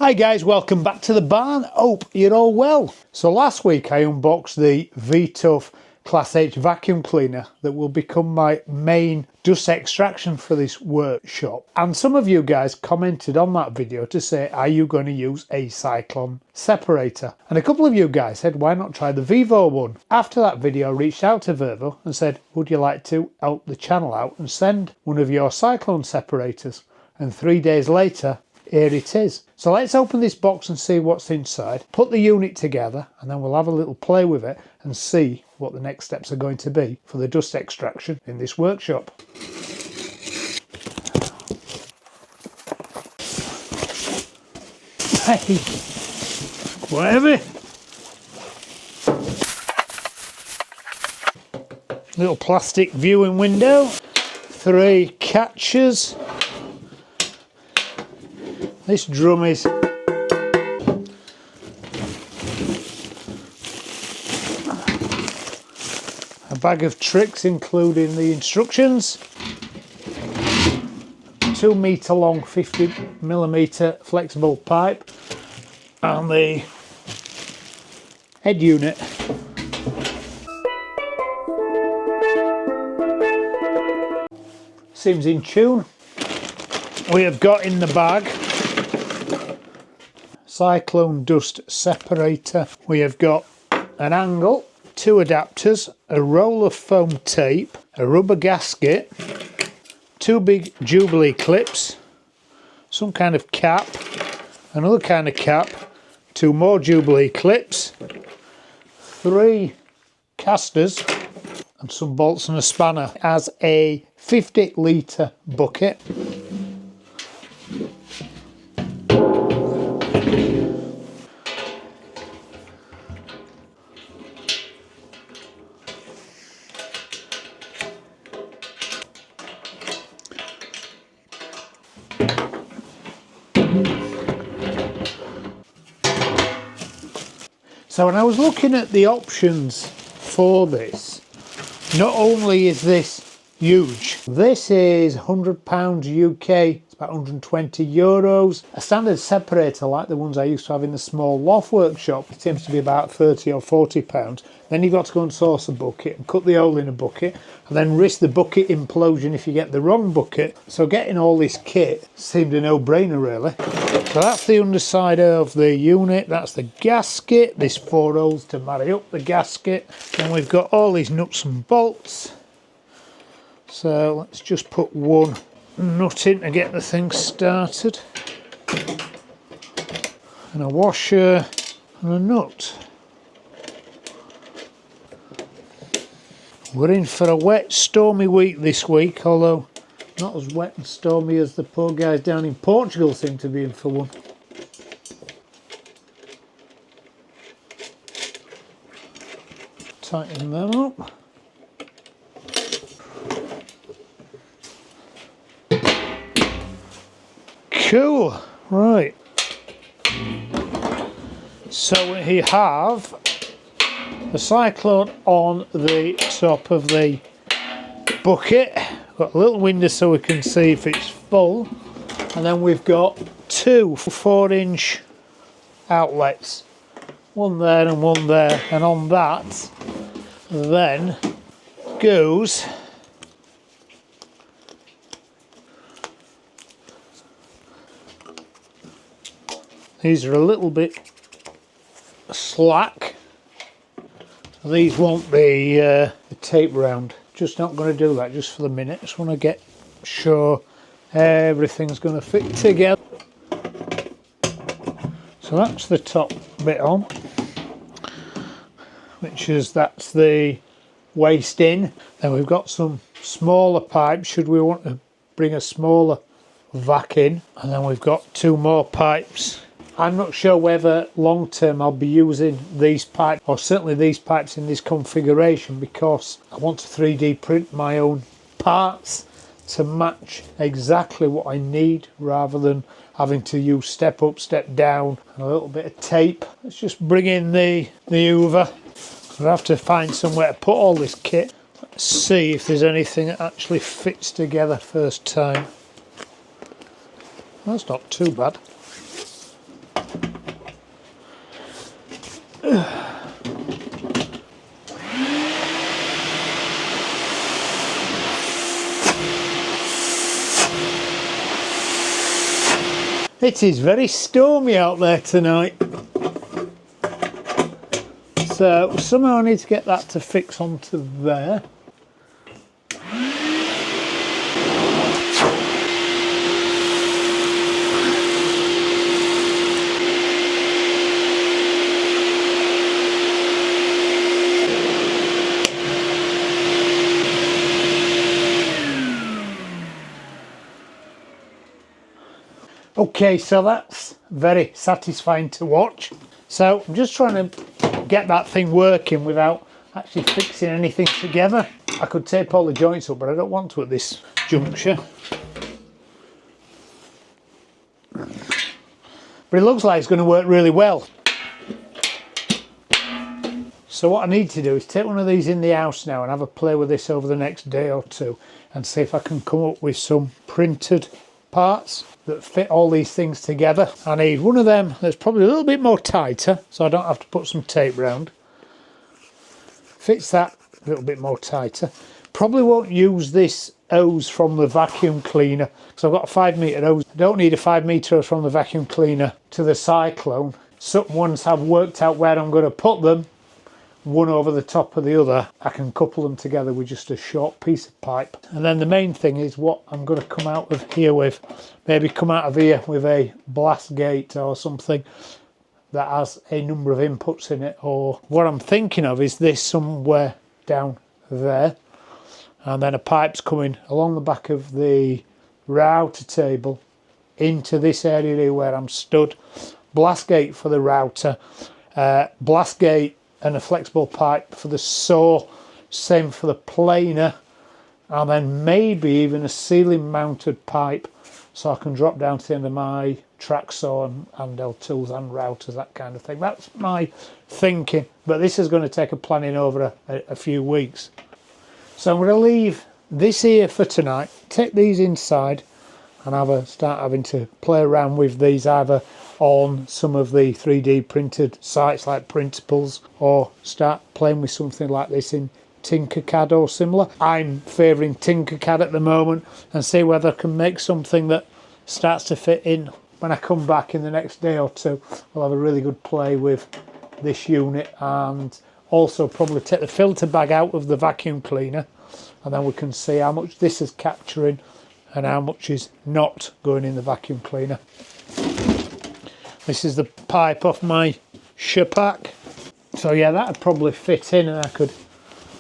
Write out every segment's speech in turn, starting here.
Hi guys, welcome back to the barn. Hope you're all well. So last week I unboxed the V-TUF Class H vacuum cleaner that will become my main dust extraction for this workshop. And some of you guys commented on that video to say, are you going to use a Cyclone separator? And a couple of you guys said, why not try the VEVOR one? After that video I reached out to VEVOR and said, would you like to help the channel out and send one of your Cyclone separators? And 3 days later, here it is. So let's open this box and see what's inside, put the unit together, and then we'll have a little play with it and see what the next steps are going to be for the dust extraction in this workshop. Hey, quite heavy. Little plastic viewing window, 3 catches. This drum is a bag of tricks including the instructions, 2 metre long 50mm flexible pipe and the head unit. Seems in tune. We have got in the bag Cyclone dust separator. We have got an angle, 2 adapters, a roll of foam tape, a rubber gasket, 2 big Jubilee clips, some kind of cap, another kind of cap, 2 more Jubilee clips, 3 casters and some bolts and a spanner. As a 50-litre bucket. So when I was looking at the options for this, not only is this huge, this is £100 UK, it's about 120 euros. A standard separator like the ones I used to have in the small loft workshop, it seems to be about 30 or 40 pounds. Then you've got to go and source a bucket and cut the hole in a bucket and then risk the bucket implosion if you get the wrong bucket. So getting all this kit seemed a no-brainer really. So that's the underside of the unit, that's the gasket, there's 4 holes to marry up the gasket. Then we've got all these nuts and bolts. So let's just put 1 nut in to get the thing started. And a washer and a nut. We're in for a wet, stormy week this week, although not as wet and stormy as the poor guys down in Portugal seem to be in for one. Tighten them up. Cool, right. So we have the Cyclone on the top of the bucket. Got a little window so we can see if it's full, and then we've got 2 4-inch outlets, 1 there and 1 there, and on that then goes these are a little bit slack. These won't be the tape round. Just not going to do that just for the minute. Just want to get sure everything's going to fit together. So that's the top bit on, that's the waste in. Then we've got some smaller pipes should we want to bring a smaller vac in, and then we've got 2 more pipes. I'm not sure whether long term I'll be using these pipes, or certainly these pipes in this configuration, because I want to 3D print my own parts to match exactly what I need rather than having to use step up, step down and a little bit of tape. Let's just bring in the Hoover. I'll have to find somewhere to put all this kit. Let's see if there's anything that actually fits together first time. That's not too bad. It is very stormy out there tonight, so somehow I need to get that to fix onto there. Okay, so that's very satisfying to watch. So I'm just trying to get that thing working without actually fixing anything together. I could tape all the joints up, but I don't want to at this juncture. But it looks like it's going to work really well. So what I need to do is take one of these in the house now and have a play with this over the next day or two and see if I can come up with some printed parts that fit all these things together. I need one of them that's probably a little bit more tighter, so I don't have to put some tape round. Fits that a little bit more tighter. Probably won't use this hose from the vacuum cleaner because I've got a 5 metre hose. I don't need a 5 metre hose from the vacuum cleaner to the Cyclone. So once I've worked out where I'm going to put them, one over the top of the other, I can couple them together with just a short piece of pipe. And then the main thing is what I'm going to come out of here with. Maybe come out of here with a blast gate or something that has a number of inputs in it. Or what I'm thinking of is this somewhere down there. And then a pipe's coming along the back of the router table into this area here where I'm stood. Blast gate for the router. Blast gate and a flexible pipe for the saw, same for the planer, and then maybe even a ceiling mounted pipe so I can drop down to the end of my track saw and handheld tools and routers, that kind of thing. That's my thinking, but this is going to take a planning over a few weeks. So I'm going to leave this here for tonight, take these inside and start having to play around with these either on some of the 3D printed sites like Printables or start playing with something like this in Tinkercad or similar. I'm favouring Tinkercad at the moment and see whether I can make something that starts to fit in. When I come back in the next day or two, I'll have a really good play with this unit and also probably take the filter bag out of the vacuum cleaner and then we can see how much this is capturing and how much is not going in the vacuum cleaner. This is the pipe off my Shapak. So yeah, that would probably fit in and I could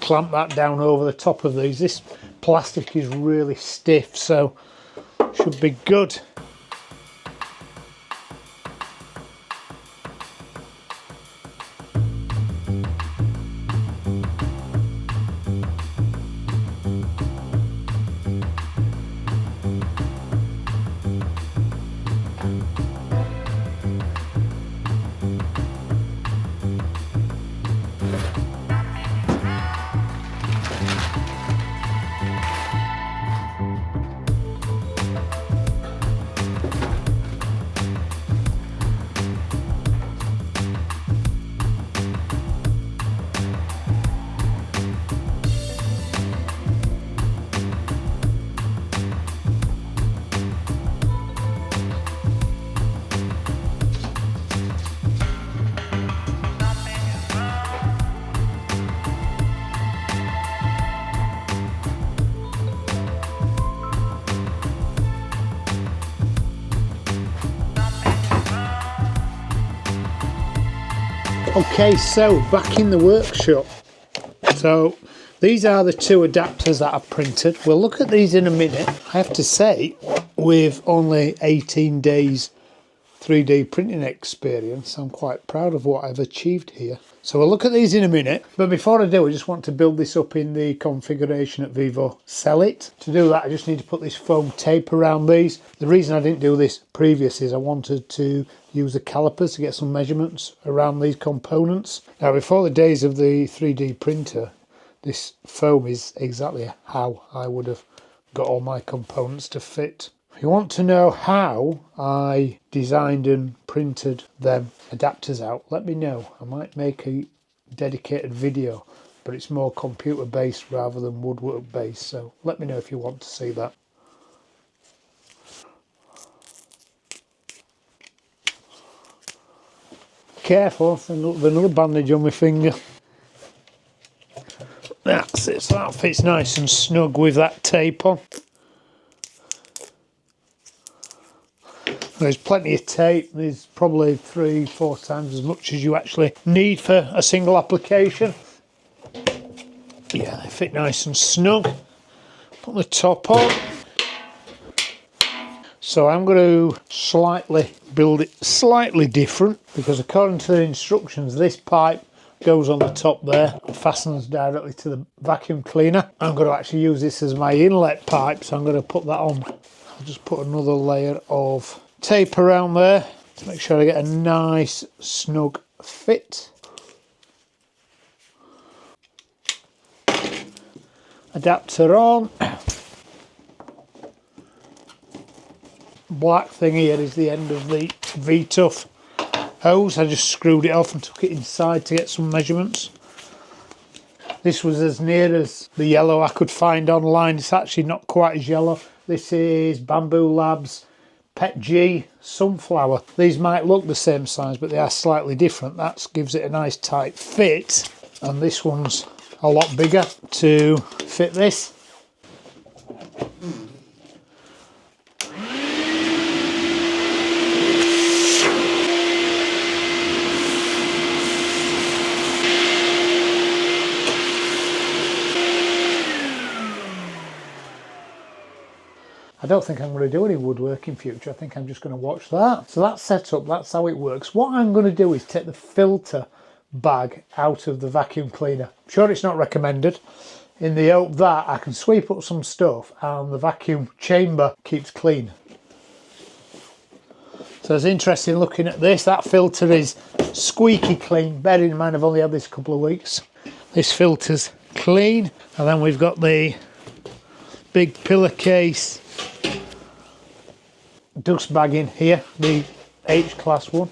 clamp that down over the top of these. This plastic is really stiff, so should be good. Okay, so back in the workshop. So these are the two adapters that I've printed. We'll look at these in a minute. I have to say, with only 18 days 3D printing experience, I'm quite proud of what I've achieved here. So we'll look at these in a minute, but before I do, I just want to build this up in the configuration at VEVOR Sell It. To do that, I just need to put this foam tape around these. The reason I didn't do this previous is I wanted to use the calipers to get some measurements around these components. Now, before the days of the 3D printer, this foam is exactly how I would have got all my components to fit. If you want to know how I designed and printed them adapters out, let me know. I might make a dedicated video, but it's more computer based rather than woodwork based, so let me know if you want to see that. Careful, there's another bandage on my finger. That's it, so that fits nice and snug with that tape on. There's plenty of tape. There's probably 3-4 times as much as you actually need for a single application. Yeah, they fit nice and snug. Put the top on. So I'm going to slightly build it slightly different, because according to the instructions, this pipe goes on the top there and fastens directly to the vacuum cleaner. I'm going to actually use this as my inlet pipe, so I'm going to put that on. I'll just put another layer of tape around there to make sure I get a nice snug fit. Adapter on. Black thing here is the end of the V-TUF hose. I just screwed it off and took it inside to get some measurements. This was as near as the yellow I could find online. It's actually not quite as yellow. This is Bambu Lab's Pet G Sunflower. These might look the same size, but they are slightly different. That gives it a nice tight fit, and this one's a lot bigger to fit this. I don't think I'm going to do any woodwork in future. I think I'm just going to watch that. So that's set up, that's how it works. What I'm going to do is take the filter bag out of the vacuum cleaner. I'm sure it's not recommended, in the hope that I can sweep up some stuff and the vacuum chamber keeps clean. So it's interesting looking at this. That filter is squeaky clean. Bearing in mind I've only had this a couple of weeks. This filter's clean. And then we've got the big pillowcase dust bag in here, the H-class one,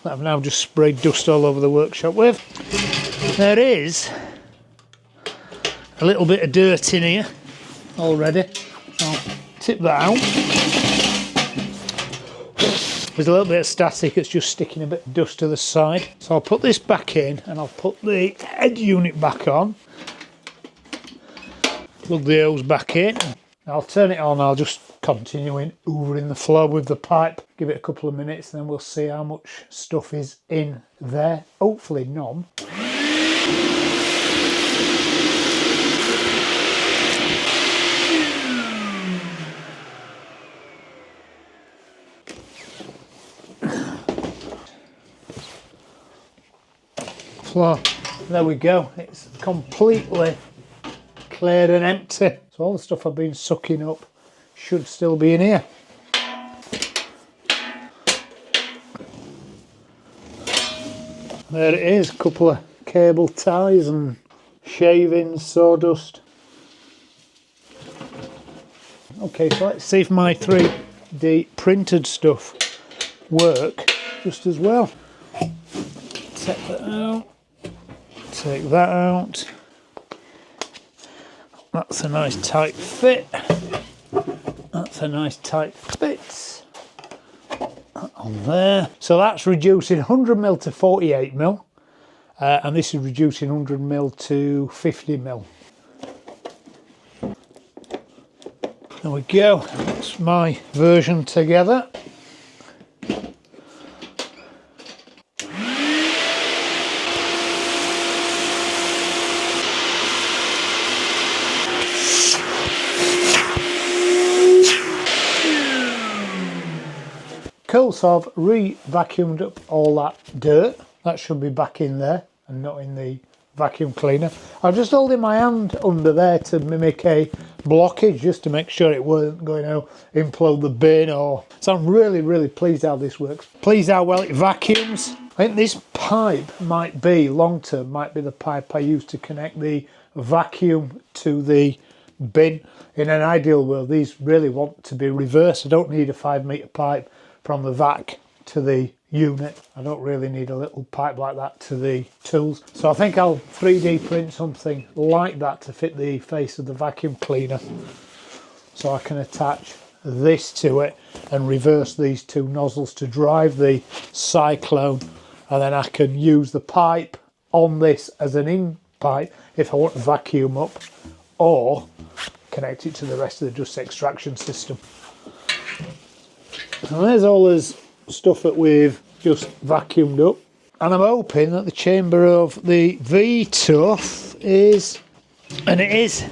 that I've now just sprayed dust all over the workshop with. There is a little bit of dirt in here already. I'll tip that out. There's a little bit of static, it's just sticking a bit of dust to the side. So I'll put this back in and I'll put the head unit back on. Plug the hose back in. I'll turn it on. I'll just continue hoovering the floor with the pipe. Give it a couple of minutes and then we'll see how much stuff is in there. Hopefully none. Floor. There we go. It's completely cleared and empty. So all the stuff I've been sucking up should still be in here. There it is, a couple of cable ties and shavings, sawdust. Okay, so let's see if my 3D printed stuff work just as well. Take that out, take that out. That's a nice tight fit. That's a nice tight fit. On there. So that's reducing 100mm to 48mm. And this is reducing 100mm to 50mm. There we go. That's my version together. Cool, so I've re-vacuumed up all that dirt. That should be back in there and not in the vacuum cleaner. I'm just holding my hand under there to mimic a blockage, just to make sure it weren't going to implode the bin. So I'm really pleased how this works. Pleased how well it vacuums. I think this pipe might be, long term, might be the pipe I use to connect the vacuum to the bin. In an ideal world, these really want to be reversed. I don't need a 5 metre pipe from the vac to the unit. I don't really need a little pipe like that to the tools. So I think I'll 3D print something like that to fit the face of the vacuum cleaner, so I can attach this to it and reverse these two nozzles to drive the Cyclone, and then I can use the pipe on this as an in pipe if I want to vacuum up, or connect it to the rest of the dust extraction system. And there's all this stuff that we've just vacuumed up, and I'm hoping that the chamber of the V-TUF is, and it is,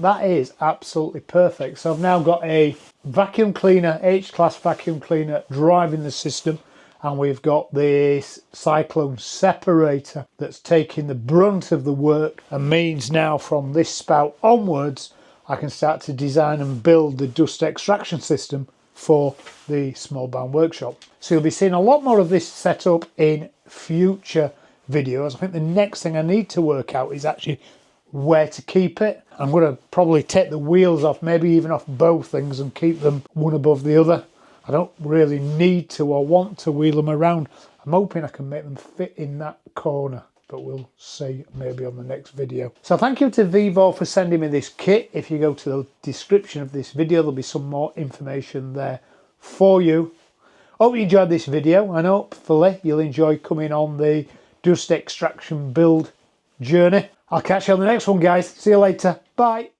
that is absolutely perfect. So I've now got a vacuum cleaner, H-class vacuum cleaner driving the system, and we've got this Cyclone Separator that's taking the brunt of the work, and means now from this spout onwards I can start to design and build the dust extraction system for the small bound workshop. So you'll be seeing a lot more of this setup in future videos. I think the next thing I need to work out is actually where to keep it. I'm going to probably take the wheels off, maybe even off both things, and keep them one above the other. I don't really need to or want to wheel them around. I'm hoping I can make them fit in that corner, but we'll see maybe on the next video. So thank you to VEVOR for sending me this kit. If you go to the description of this video, there'll be some more information there for you. Hope you enjoyed this video, and hopefully you'll enjoy coming on the dust extraction build journey. I'll catch you on the next one, guys. See you later. Bye.